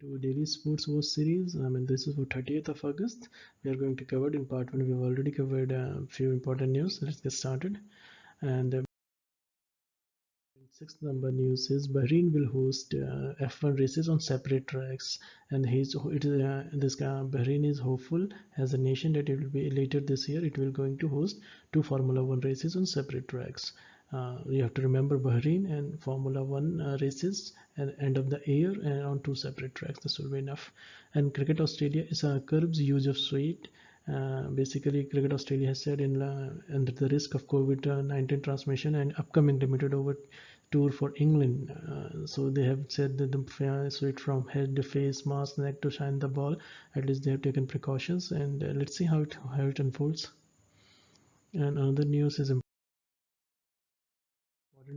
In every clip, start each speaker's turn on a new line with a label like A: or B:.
A: to Daily Sports Watch series. This is for 30th of August. We are going to cover in part 1. We've already covered a few important news. Let's get started. And sixth number news is Bahrain will host F1 races on separate tracks, and Bahrain is hopeful as a nation that it will be later this year. It will going to host two Formula One races on separate tracks. You have to remember Bahrain and Formula One races at end of the year and on two separate tracks. This will be enough. And Cricket Australia is curbs use of sweet. Basically, Cricket Australia has said under the risk of COVID-19 transmission and upcoming limited over tour for England. So they have said that the sweat from head, face, mask, neck to shine the ball. At least they have taken precautions, and let's see how it unfolds. And another news is important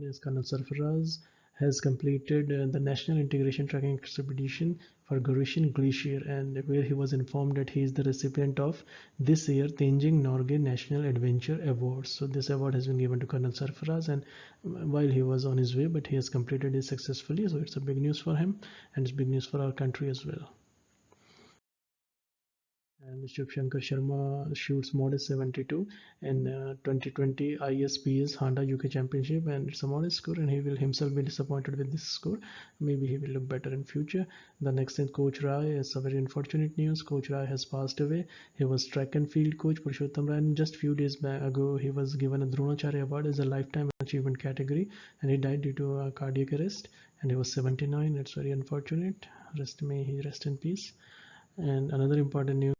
A: is Colonel Sarfaraz has completed the National Integration Tracking Expedition for Gorishin Glacier, and where he was informed that he is the recipient of this year Tenzing Norgay National Adventure Awards. So this award has been given to Colonel Sarfaraz, and while he was on his way, but he has completed it successfully. So it's a big news for him, and it's big news for our country as well. And Shiv Shankar Sharma shoots modest 72 in 2020 ISPS Honda UK Championship, and it's a modest score, and he will himself be disappointed with this score. Maybe he will look better in future. The next thing, Coach Rai, is a very unfortunate news. Coach Rai has passed away. He was track and field coach Purushottam Rai, and just few days ago he was given a Dronacharya Award as a lifetime achievement category, and he died due to a cardiac arrest, and he was 79. It's very unfortunate. May he rest in peace. And another important news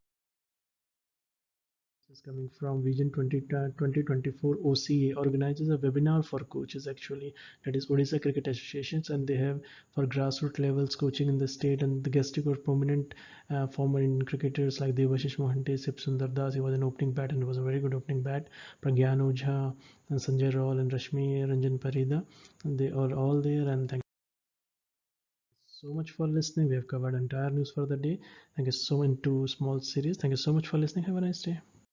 A: is coming from Vision 2024 OCA organizes a webinar for coaches, actually, that is Odisha Cricket Associations, and they have for grassroots levels coaching in the state, and the guest speaker prominent former Indian cricketers like Devashish Mohante, Sip Sundar Das. He was an opening bat, and it was a very good opening bat. Pragyan Ojha and Sanjay Rawl and Rashmi Ranjan Parida, and they are all there. And thank you so much for listening. We have covered entire news for the day. Thank you so much. In two small series. Thank you so much for listening. Have a nice day.